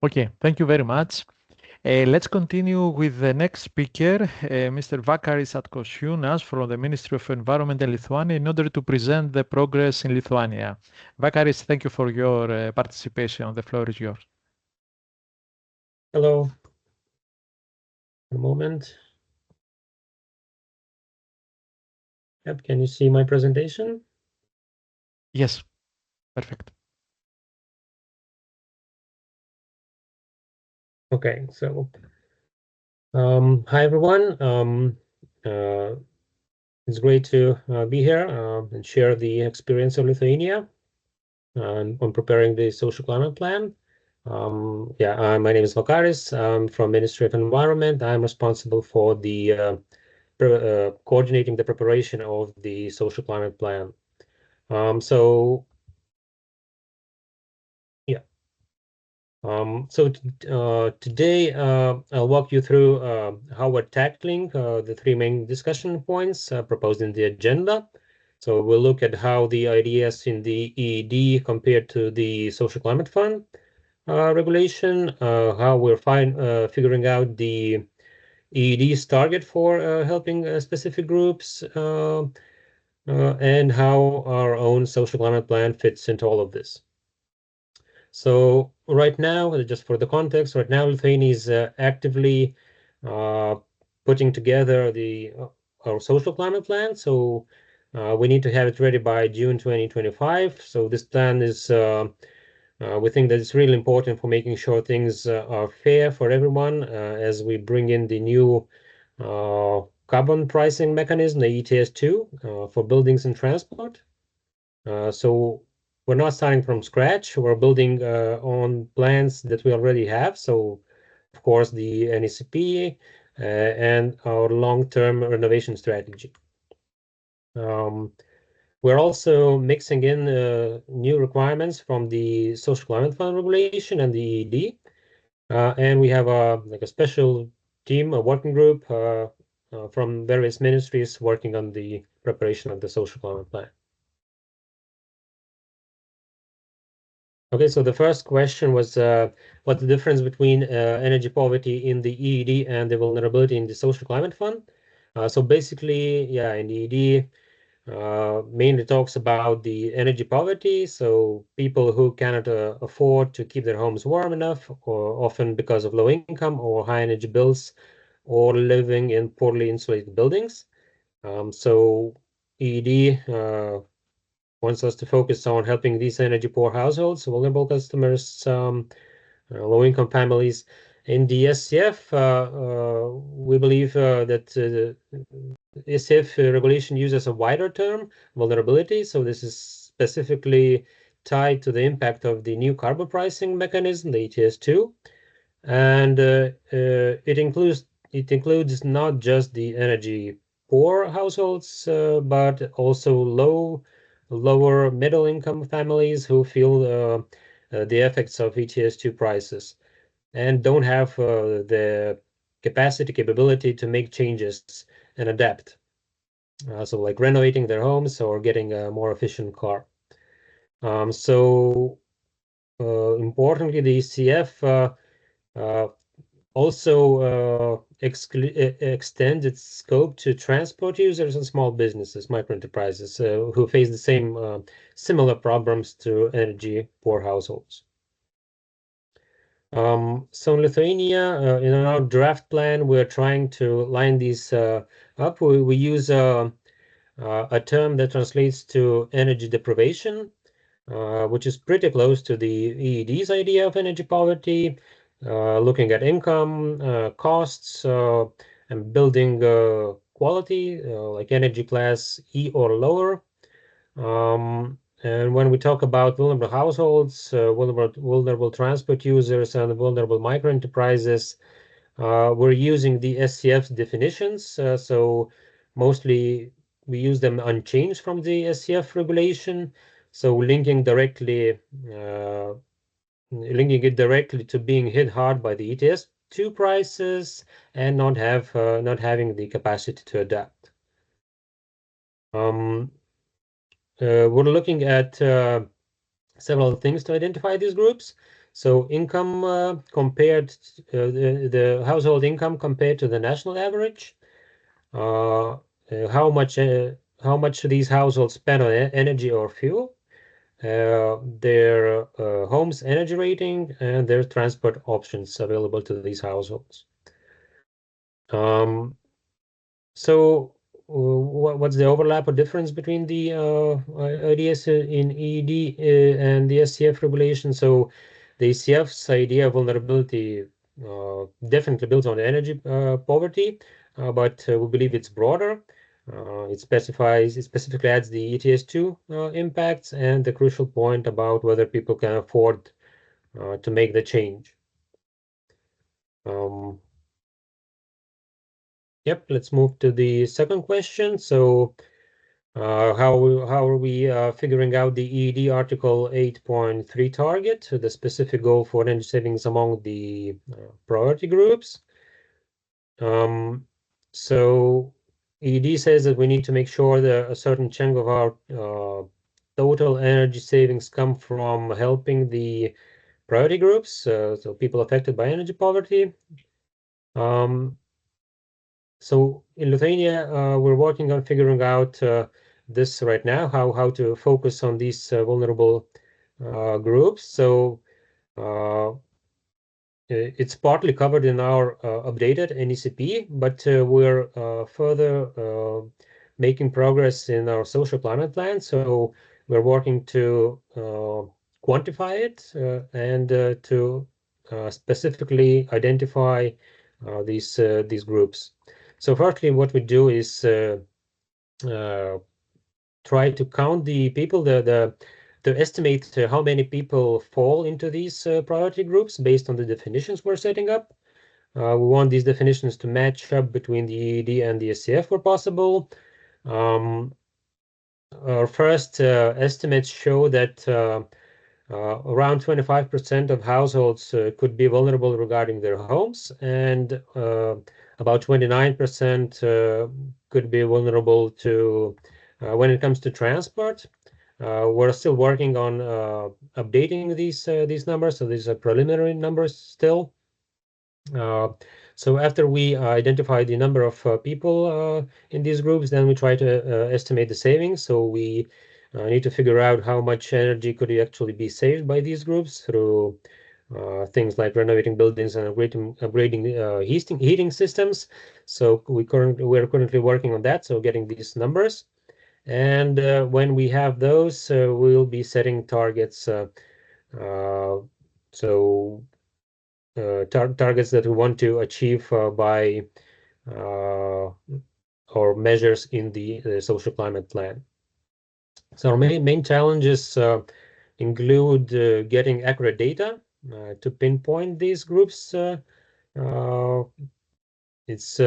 Okay, thank you very much. Let's continue with the next speaker, Mr. Vakaris Atkočiūnas from the Ministry of Environment in Lithuania, in order to present the progress in Lithuania. Vakaris, thank you for your participation. The floor is yours. Hello. A moment. Yep, can you see my presentation? Yes, perfect. Okay, so hi everyone. It's great to be here and share the experience of Lithuania on preparing the social climate plan. My name is Vakaris. I'm from Ministry of Environment. I'm responsible for the coordinating the preparation of the social climate plan. Today I'll walk you through how we're tackling the three main discussion points proposed in the agenda. So we'll look at how the ideas in the EED compare to the Social Climate Fund regulation, how we're figuring out the EED's target for helping specific groups, and how our own social climate plan fits into all of this. So right now, just for the context, right now Lithuania is actively putting together our social climate plan. So we need to have it ready by June 2025. So this plan is, we think that it's really important for making sure things are fair for everyone as we bring in the new carbon pricing mechanism, the ETS2, for buildings and transport. So we're not starting from scratch. We're building on plans that we already have. So, of course, the NECP and our long-term renovation strategy. We're also mixing in new requirements from the Social Climate Fund regulation and the EED. And we have a special team, a working group from various ministries working on the preparation of the Social Climate Plan. Okay, so the first question was what's the difference between energy poverty in the EED and the vulnerability in the Social Climate Fund? So basically, in the EED, mainly talks about the energy poverty, so people who cannot afford to keep their homes warm enough, or often because of low income or high energy bills, or living in poorly insulated buildings. So EED wants us to focus on helping these energy poor households, vulnerable customers, low-income families. In the SCF, we believe that SCF regulation uses a wider term, vulnerability. So this is specifically tied to the impact of the new carbon pricing mechanism, the ETS2, and it includes not just the energy poor households, but also lower middle income families who feel the effects of ETS2 prices and don't have the capability to make changes and adapt. So like renovating their homes or getting a more efficient car. Importantly, the ECF also extend its scope to transport users and small businesses, micro enterprises, who face the same similar problems to energy poor households. So in Lithuania, in our draft plan, we're trying to line these up. We use a term that translates to energy deprivation, which is pretty close to the EED's idea of energy poverty. Looking at income, costs, and building quality, like energy class E or lower. And when we talk about vulnerable households, vulnerable transport users, and vulnerable micro enterprises, we're using the SCF's definitions. So mostly we use them unchanged from the SCF regulation. So linking it directly to being hit hard by the ETS2 prices and not having the capacity to adapt. We're looking at several things to identify these groups. So income compared the household income compared to the national average. How much these households spend on energy or fuel, their home's energy rating, and their transport options available to these households. So what's the overlap or difference between the ideas in EED and the SCF regulation? So the SCF's idea of vulnerability definitely builds on energy poverty, but we believe it's broader. It specifically adds the ETS2 impacts and the crucial point about whether people can afford to make the change. Yep, let's move to the second question. So how are we figuring out the EED Article 8.3 target, the specific goal for energy savings among the priority groups? So EED says that we need to make sure that a certain chunk of our total energy savings come from helping the priority groups, so people affected by energy poverty. So in Lithuania, we're working on figuring out this right now, how to focus on these vulnerable groups. So it's partly covered in our updated NECP, but we're further making progress in our social climate plan. So we're working to quantify it and to specifically identify these groups. So firstly, what we do is try to count the people, to estimate how many people fall into these priority groups based on the definitions we're setting up. We want these definitions to match up between the EED and the SCF where possible. Our first estimates show that around 25% of households could be vulnerable regarding their homes, and about 29% could be vulnerable to when it comes to transport. We're still working on updating these numbers, so these are preliminary numbers still. So after we identify the number of people in these groups, then we try to estimate the savings. So we need to figure out how much energy could actually be saved by these groups through things like renovating buildings and upgrading heating systems. So we're currently working on that, so getting these numbers. And when we have those, we'll be setting targets. Targets that we want to achieve by or measures in the social climate plan. So our main challenges include getting accurate data to pinpoint these groups. It's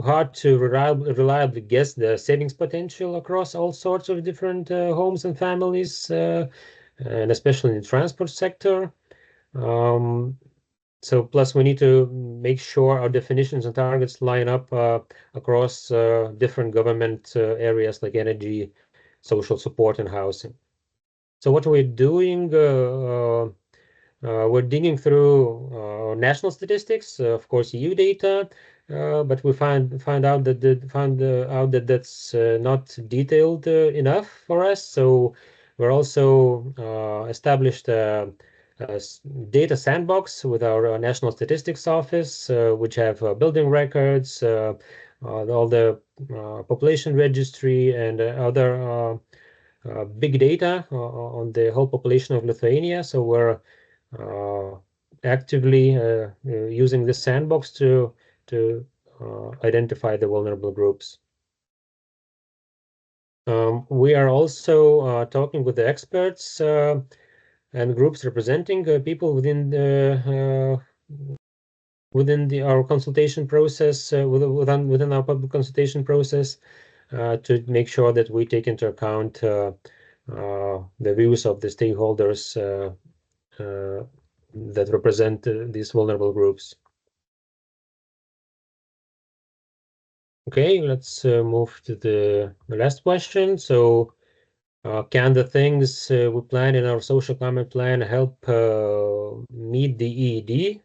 hard to reliably guess the savings potential across all sorts of different homes and families, and especially in the transport sector. So plus we need to make sure our definitions and targets line up across different government areas like energy, social support, and housing. So what we're doing, we're digging through national statistics, of course, EU data, but we find out that that's not detailed enough for us. So we're also established a data sandbox with our National Statistics Office, which have building records, all the population registry, and other big data on the whole population of Lithuania. So we're actively using this sandbox to identify the vulnerable groups. We are also talking with the experts and groups representing people within our consultation process, within our public consultation process, to make sure that we take into account the views of the stakeholders that represent these vulnerable groups. Okay, let's move to the last question. So Can the things we plan in our social climate plan help meet the EED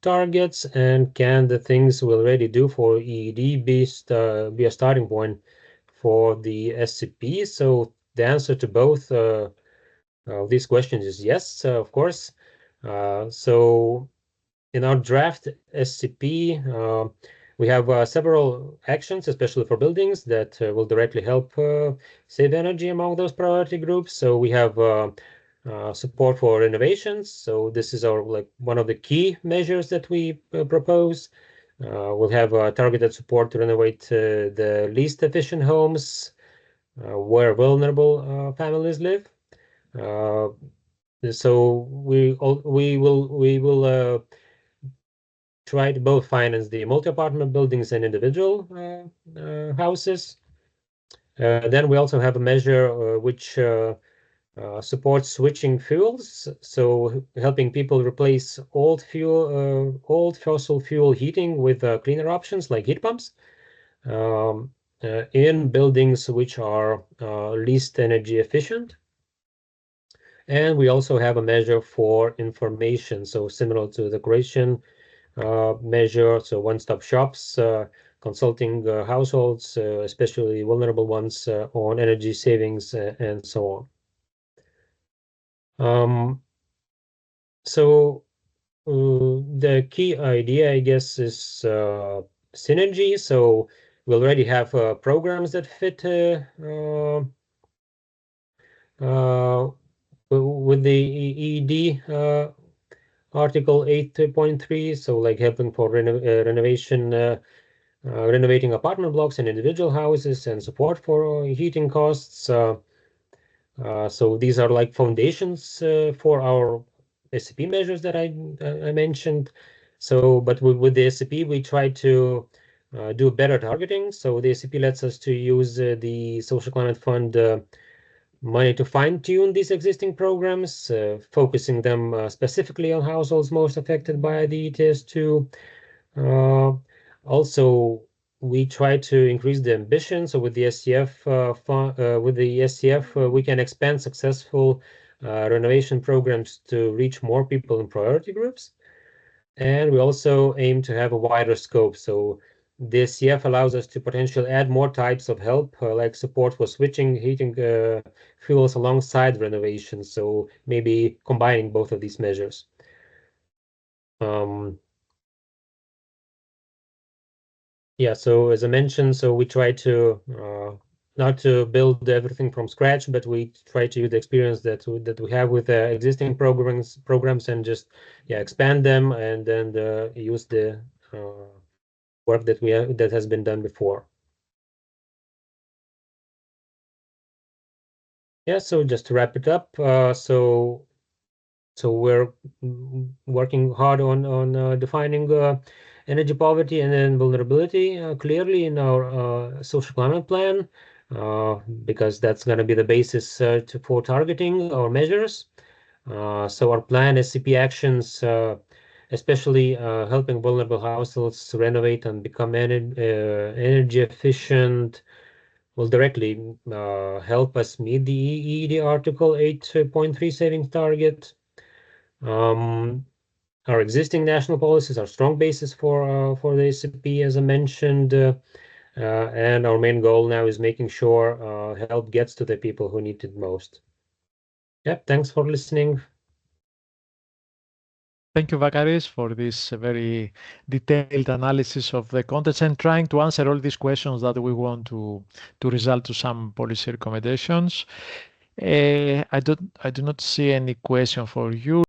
targets, and can the things we already do for EED be a starting point for the SCP? So the answer to both these questions is yes, of course. So in our draft SCP, we have several actions, especially for buildings, that will directly help save energy among those priority groups. So we have support for renovations. So this is our one of the key measures that we propose. We'll have targeted support to renovate the least efficient homes where vulnerable families live. So we will try to both finance the multi-apartment buildings and individual houses. Then we also have a measure which supports switching fuels, so helping people replace old fossil fuel heating with cleaner options like heat pumps in buildings which are least energy efficient. And we also have a measure for information, so similar to the Croatian measure, so one-stop shops, consulting households, especially vulnerable ones, on energy savings and so on. So the key idea, I guess, is synergy. So we already have programs that fit with the EED Article 8.3, so like helping for renovation, renovating apartment blocks and individual houses, and support for heating costs. So these are like foundations for our SCP measures that I mentioned. So, but with the SCP, we try to do better targeting. So the SCP lets us to use the Social Climate Fund money to fine-tune these existing programs, focusing them specifically on households most affected by the ETS2. Also, we try to increase the ambition. So with the SCF, we can expand successful renovation programs to reach more people in priority groups. And we also aim to have a wider scope. So the SCF allows us to potentially add more types of help, like support for switching heating fuels alongside renovation. So maybe combining both of these measures. Yeah, so as I mentioned, so we try to not to build everything from scratch, but we try to use the experience that we have with existing programs and just expand them, and then use the work that has been done before. Yeah, so just to wrap it up, so we're working hard on defining energy poverty and then vulnerability clearly in our social climate plan, because that's going to be the basis for targeting our measures. So our plan SCP actions, especially helping vulnerable households to renovate and become energy efficient, will directly help us meet the EED Article 8.3 savings target. Our existing national policies are strong basis for the SCP, as I mentioned, and our main goal now is making sure help gets to the people who need it most. Yep, thanks for listening. Thank you, Vakaris, for this very detailed analysis of the contents and trying to answer all these questions that we want to result to some policy recommendations. I do not see any question for you.